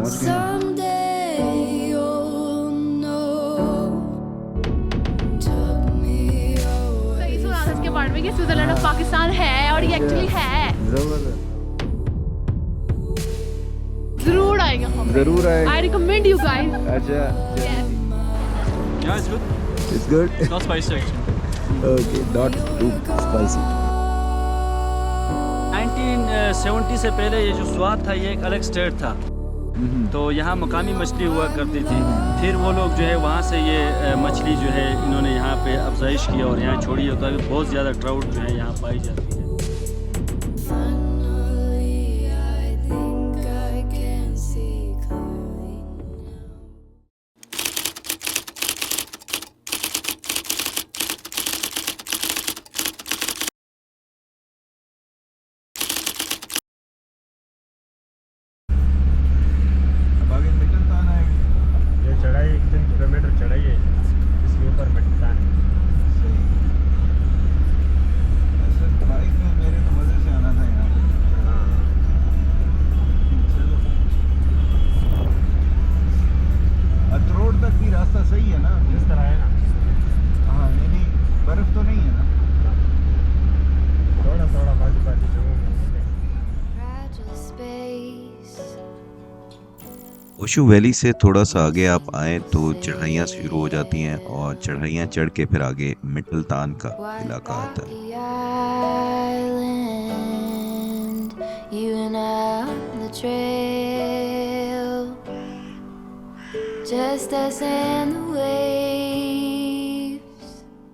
पहुंच गए हैं। कि स्विट्जरलैंड ऑफ पाकिस्तान है और ये एक्चुअली है। जरूर आएगा हम। जरूर आएगा। I recommend you guys. अच्छा। Yeah, it's good. It's good. It's not spicy actually. Okay, not too spicy. 1970 से पहले ये जो स्वात था ये एक अलग स्टेट था। तो यहाँ मकामी मछली हुआ करती थी। फिर वो लोग जो है वहाँ से ये मछली जो है इन्होंने यहाँ पे अफजाइश की और यहाँ छोड़ी है। तो अभी बहुत ज़्यादा ट्राउट जो है यहाँ पाई जाती है। चढ़ाई 3 किलोमीटर चढ़ाई है, इसके ऊपर मिट्टान है। ऐसे बाइक में मेरे तो मज़े से आना था यहाँ। अतरोड तक भी रास्ता सही है ना? इस तरह है ना? हाँ, यानी बर्फ़ तो नहीं है ना? थोड़ा थोड़ा बाजू बाजू जगहों में। ओशू वैली से थोड़ा सा आगे आप आए तो चढ़ाइयाँ शुरू हो जाती हैं और चढ़ाइयाँ चढ़ के फिर आगे मिटलतान का इलाका आता है।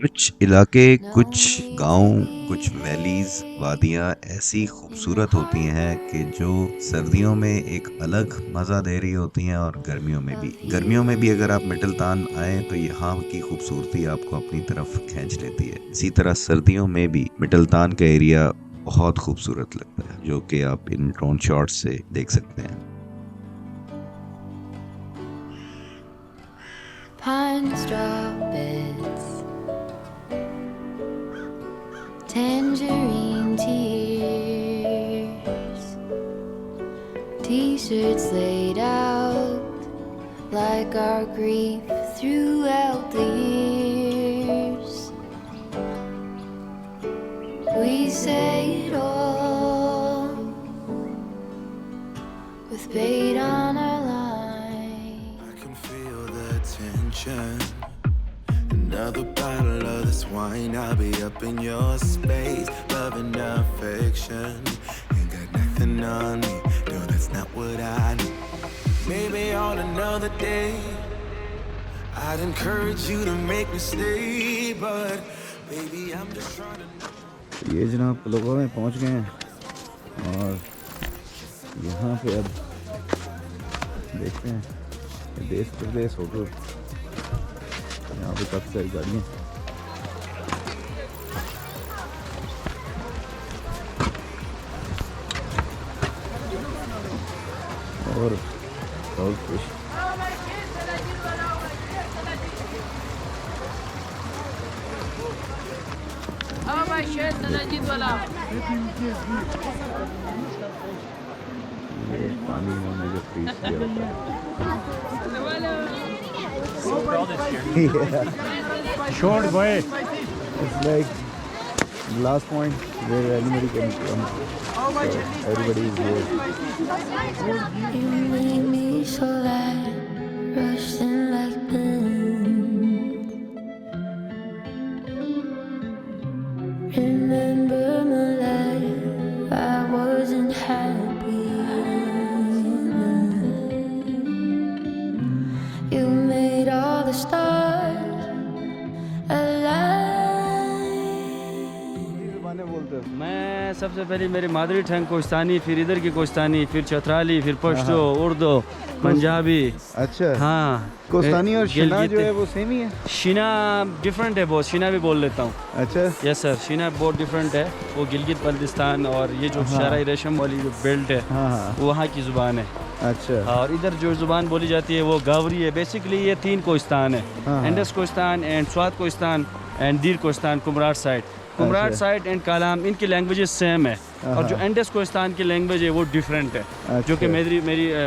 कुछ इलाके, कुछ गांव, कुछ वैलीज, वादियाँ ऐसी खूबसूरत होती हैं कि जो सर्दियों में एक अलग मज़ा दे रही होती हैं और गर्मियों में भी अगर आप मिटलतान आए तो यहाँ की खूबसूरती आपको अपनी तरफ खींच लेती है। इसी तरह सर्दियों में भी मिटलतान का एरिया बहुत खूबसूरत लगता है, जो कि आप इन ड्रोन शॉट्स से देख सकते हैं। Tangerine tears, T-shirts laid out like our grief throughout the years. We say it all with bait on our line. I can feel the tension. Another bottle of this wine, I'll be up in your space, love and affection. Ain't got nothing on me, no, that's not what I need. Maybe on another day, I'd encourage you to make me stay, but baby, I'm just trying to know. ये जनाब पलोगा में पहुंच गए हैं और यहाँ पे अब देखते हैं देश प्रदेश होटल। यहाँ पे काफ़ी सारी गाड़ियाँ और trout-rich। ये पानी में जो फ्रीज किया होता है। Short boy. It's like the last point where anybody can come. So everybody is here. You made me so light, rushing like wind. Remember my life, I wasn't happy. You made all the stars alive. मैं सबसे पहले मेरी मादरी टंग कुश्तानी, फिर इधर की कुश्तानी, फिर चौथराली, फिर पश्तो, उर्दू, पंजाबी। अच्छा हाँ, कुश्तानी और शिना जो है वो सेम ही है? शीना डिफरेंट है बहुत, शीना भी बोल लेता हूँ। अच्छा यस सर, शीना बहुत डिफरेंट है। वो गिलगित बल्तिस्तान और ये जो शराई रेशम वाली जो बेल्ट है वो वहाँ की ज़ुबान है। अच्छा। और इधर जो ज़ुबान बोली जाती है वो गावरी है। बेसिकली ये 3 कोस्तान है, Indus Kohistan and Swat Kohistan and Dir Kohistan, Kumrat side. Kumrat side and Kalam, इनकी लैंग्वेजेस सेम है। और जो इंडस कोस्तान की लैंग्वेज है वो डिफरेंट है, जो कि मेरी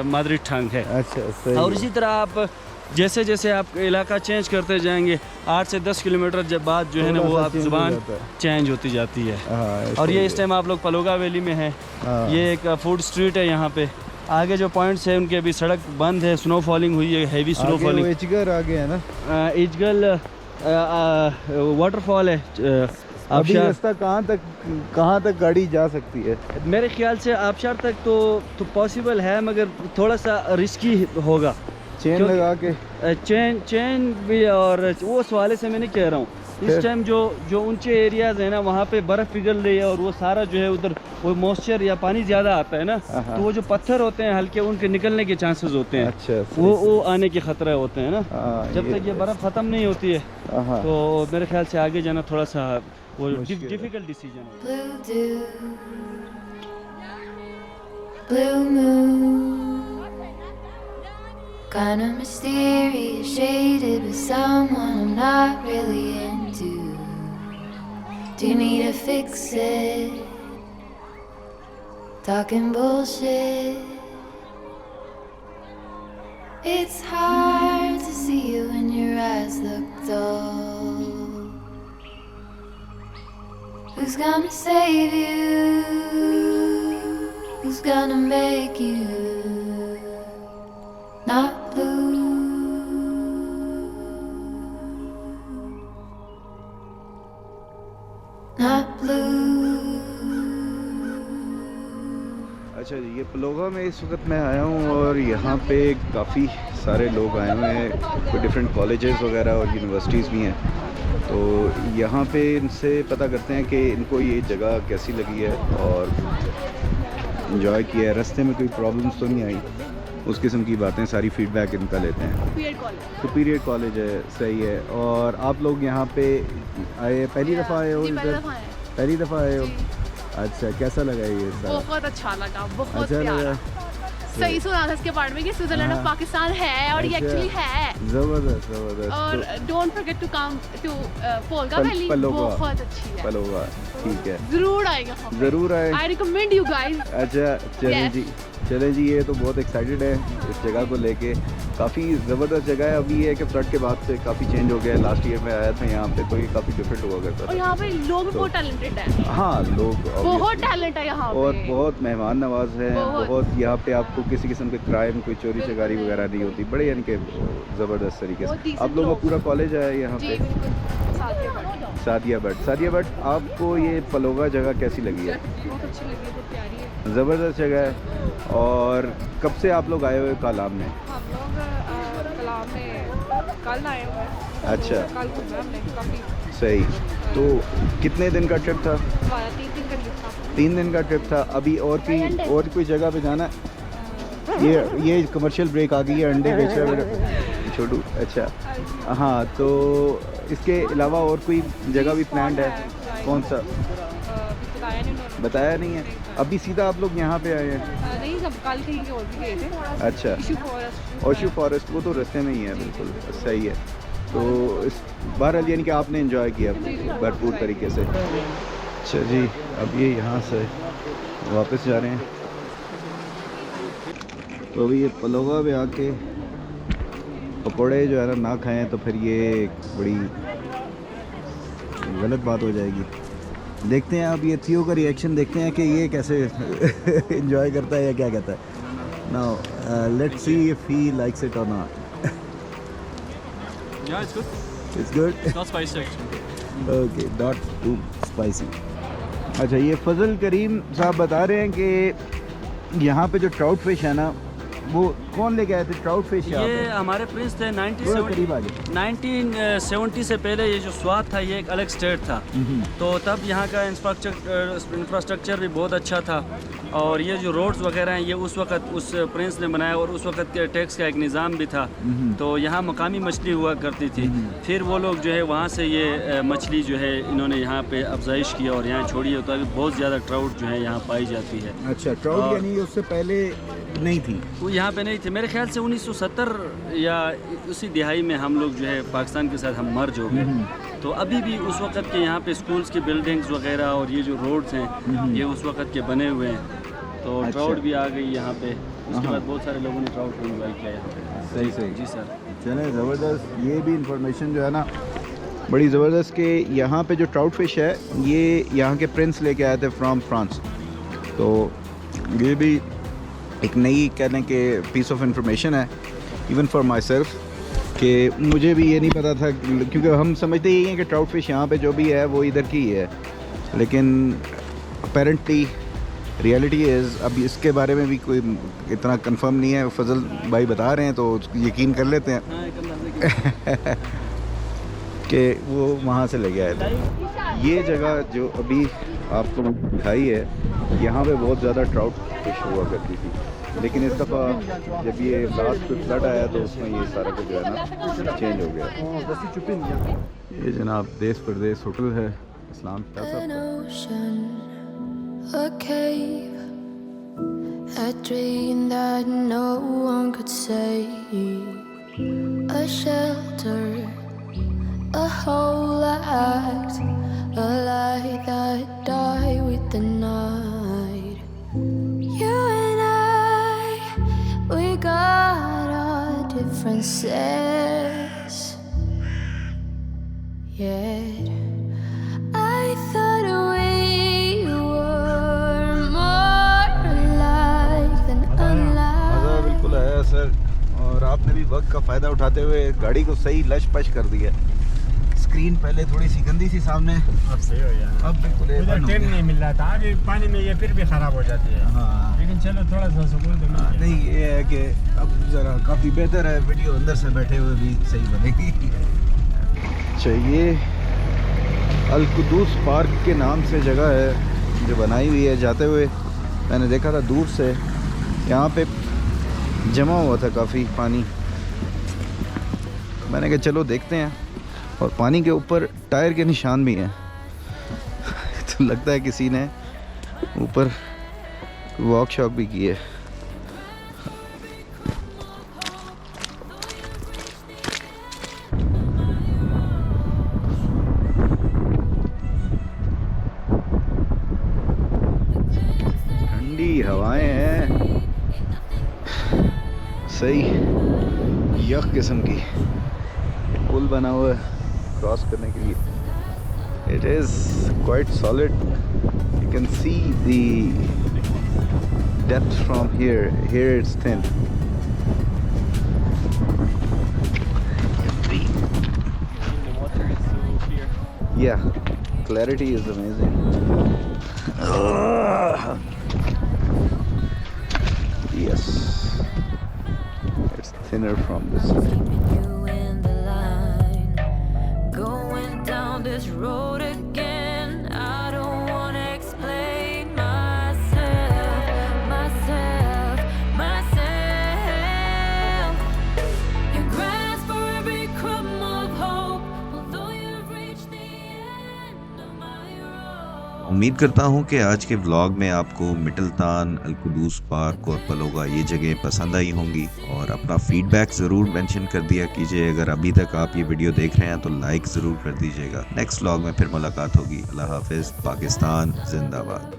मदर टंग है। अच्छा, सही। और इसी तरह आप जैसे जैसे आप इलाका चेंज करते जाएंगे 8 से 10 किलोमीटर जब बाद जो है ना वो आप जुबान चेंज होती जाती है। और ये इस टाइम आप लोग पलोगा वैली में हैं। ये एक फूड स्ट्रीट है यहाँ पे। आगे जो पॉइंट्स है उनके अभी सड़क बंद है, स्नो फॉलिंग हुई है, हैवी स्नो फॉलिंग। इजगल आगे है ना, इजगल वाटरफॉल है। अभी रास्ता कहाँ तक गाड़ी जा सकती है? मेरे ख्याल से आबशार तक तो पॉसिबल है, मगर थोड़ा सा रिस्की होगा। चेन लगा के चेन भी, और वो उस वाले से मैं नहीं कह रहा हूँ। इस टाइम जो ऊंचे एरियाज है ना वहाँ पे बर्फ़ पिघल रही है, और वो सारा जो है उधर वो मॉइस्चर या पानी ज़्यादा आता है ना, तो वो जो पत्थर होते हैं हल्के उनके निकलने के चांसेस होते हैं। अच्छा, वो आने के खतरे होते हैं ना। जब तक ये बर्फ़ ख़त्म नहीं होती है तो मेरे ख्याल से आगे जाना थोड़ा सा वो डिफ़िकल्ट डिसीजन है। Kinda mysterious, shaded with someone I'm not really into. Do you need to fix it? Talking bullshit. It's hard to see you when your eyes look dull. Who's gonna save you? Who's gonna make you not blue? Not blue. अच्छा जी, ये पलोगा में इस वक्त मैं आया हूँ और यहाँ पे काफ़ी सारे लोग आए हुए हैं, कोई डिफरेंट कॉलेजेस वगैरह और यूनिवर्सिटीज़ भी हैं। तो यहाँ पे इनसे पता करते हैं कि इनको ये जगह कैसी लगी है और इन्जॉय किया है, रास्ते में कोई प्रॉब्लम्स तो नहीं आई, उस किस्म की बातें सारी फीडबैक इनका लेते हैं। सुपीरियर कॉलेज है, सही है। और आप लोग यहाँ पे आए, पहली दफ़ा आए हो इधर? पहली दफ़ा आए हो? अच्छा, कैसा लगा ये सब? बहुत अच्छा लगा, बहुत प्यारा। सही सुना था इसके बारे में कि स्विट्जरलैंड ऑफ पाकिस्तान है, और ये एक्चुअली है। ज़बरदस्त ज़बरदस्त। और don't forget to come to Polga valley, बहुत अच्छी है। पलोगा, ठीक है, ज़रूर आएगा, ज़रूर आए। I recommend you guys. अच्छा, चलें जी, ये तो बहुत एक्साइटेड है इस जगह को लेके। काफ़ी ज़बरदस्त जगह है। अभी ये है कि फ्लड के बाद से काफ़ी चेंज हो गया है। लास्ट ईयर में आया था यहाँ पे, तो ये काफ़ी डिफरेंट हुआ करता था। और यहाँ पे लोग भी बहुत टैलेंटेड हैं। हाँ, लोग बहुत टैलेंट है यहाँ पे, और बहुत मेहमान नवाज हैं। बहुत यहाँ पे आपको किसी किस्म के क्राइम, कोई चोरी चकारी वगैरह नहीं होती, बड़े यानी कि ज़बरदस्त तरीके से। आप लोगों का पूरा कॉलेज है यहाँ पे? सादिया भट्ट। आपको ये पलोगा जगह कैसी लगी है? बहुत अच्छी लगी, बहुत प्यारी है, ज़बरदस्त जगह है। और कब से आप लोग आए हुए कलाम में? हम लोग कलाम में कल आए हुए हैं। अच्छा, कल घूमे हमने काफ़ी। सही। तो कितने दिन का ट्रिप था? हमारा 3 दिन का ट्रिप था। 3 दिन का ट्रिप था। अभी और कोई जगह पे जाना है? ये कमर्शियल ब्रेक आ गई है, अंडे बेच रहा है मेरा छोटू। अच्छा, हाँ, तो इसके अलावा और कोई जगह भी प्लान्ड है? कौन सा? बताया नहीं है अभी। सीधा आप लोग यहाँ पे आए हैं? नहीं, सब कल कहीं के और भी गए थे। अच्छा, ओशू फॉरेस्ट, वो तो रास्ते में ही है, बिल्कुल सही है। तो इस बहरहाल यानी कि आपने एंजॉय किया भरपूर तरीके से। अच्छा जी, अब ये यहाँ से वापस जा रहे हैं। तो अभी ये पलोगा पे आके पकौड़े जो है ना खाएं तो फिर ये बड़ी गलत बात हो जाएगी। देखते हैं अब ये थियो का रिएक्शन, देखते हैं कि ये कैसे एंजॉय करता है या क्या कहता है। Now let's see if he likes it और not. Yeah, it's good. It's good. It's not spicy actually. Okay, not too spicy. अच्छा, ये फजल करीम साहब बता रहे हैं कि यहाँ पे जो ट्राउट फिश है ना, वो कौन लेके आए थे ट्राउट फिश? ये हमारे प्रिंस थे। 1970 से पहले ये जो स्वात था ये एक अलग स्टेट था, तो तब यहाँ का इंफ्रास्ट्रक्चर भी बहुत अच्छा था। और ये जो रोड्स वगैरह हैं ये उस वक्त उस प्रिंस ने बनाया, और उस वक्त के टैक्स का एक निज़ाम भी था। तो यहाँ मकामी मछली हुआ करती थी। फिर वो लोग जो है वहाँ से ये मछली जो है इन्होंने यहाँ पे अफजाइश की और यहाँ छोड़ी है, तो अभी बहुत ज़्यादा ट्राउट जो है यहाँ पाई जाती है। अच्छा, ट्राउट यानी उससे पहले नहीं थी? वो यहाँ पे नहीं थी। मेरे ख्याल से 1970 या उसी दिहाई में हम लोग जो है पाकिस्तान के साथ हम मर्ज हो गए। तो अभी भी उस वक्त के यहाँ पे स्कूल्स की बिल्डिंग्स वगैरह और ये जो रोड्स हैं ये उस वक्त के बने हुए हैं। तो अच्छा। ट्राउट भी आ गई यहाँ पे, उसके बाद बहुत सारे लोगों ने ट्राउट को एंजॉय किया यहाँ पे। सही सही जी सर। चलें, ज़बरदस्त। ये भी इंफॉर्मेशन जो है ना बड़ी ज़बरदस्त कि यहाँ पे जो ट्राउट फिश है ये यहाँ के प्रिंस लेके आए थे फ्रॉम फ्रांस। तो ये भी एक नई कहने के पीस ऑफ इंफॉर्मेशन है इवन फॉर माई सेल्फ, कि मुझे भी ये नहीं पता था, क्योंकि हम समझते ही हैं कि ट्राउट फिश यहाँ पे जो भी है वो इधर की ही है, लेकिन अपेरेंटली रियलिटी इज़, अब इसके बारे में भी कोई इतना कंफर्म नहीं है। फजल भाई बता रहे हैं तो यकीन कर लेते हैं कि वो वहाँ से लेके आए थे। ये जगह जो अभी आपको दिखाई है, यहाँ पे बहुत ज़्यादा ट्राउट फिश हुआ करती थी, लेकिन इस दफ़ा जब ये लास्ट फ्लड आया तो उसमें ये सारा कुछ जो है ना चेंज हो गया। ये जनाब देश परदेश होटल है इस्लाम A cave, a dream that no one could save, a shelter, a whole act, a light that died with the night. You and I, we got our differences, yet I thought we were more alike than unlike. मज़ा बिल्कुल आया sir, और आपने भी वक्त का फ़ायदा उठाते हुए गाड़ी को सही लश पश कर दिया। स्क्रीन पहले थोड़ी सी गंदी थी सामने, अब सही हो गया। अब बिल्कुल उधर टेम नहीं मिल रहा था, अभी पानी में ये फिर भी ख़राब हो जाती है। हाँ, लेकिन चलो थोड़ा सा सुकून तो मिल गया। नहीं ये है कि अब ज़रा काफ़ी बेहतर है, वीडियो अंदर से बैठे हुए भी सही बनेगी। अच्छा, ये कुदूस पार्क के नाम से जगह है जो बनाई हुई है। जाते हुए मैंने देखा था दूर से, यहाँ पे जमा हुआ था काफ़ी पानी। मैंने कहा चलो देखते हैं, और पानी के ऊपर टायर के निशान भी हैं तो लगता है किसी ने ऊपर वर्कशॉप भी की है। ठंडी हवाएं हैं, सही यख किस्म की। पुल बना हुआ है क्रॉस करने के लिए। It is quite solid. You can see the depth from here. Here it's thin. The water is so clear. Yeah, clarity is amazing. Yes, it's thinner from this side. This road again, I don't wanna explain myself. You grasp for every crumb of hope, although you've reached the end of my road. उम्मीद करता हूँ कि आज के vlog में आपको मिटलतान, Quddus park और पलोगा ये जगह पसंद आई होंगी, और अपना फीडबैक ज़रूर मेंशन कर दिया कीजिए। अगर अभी तक आप ये वीडियो देख रहे हैं तो लाइक ज़रूर कर दीजिएगा। नेक्स्ट व्लॉग में फिर मुलाकात होगी। अल्लाह हाफिज़। पाकिस्तान जिंदाबाद।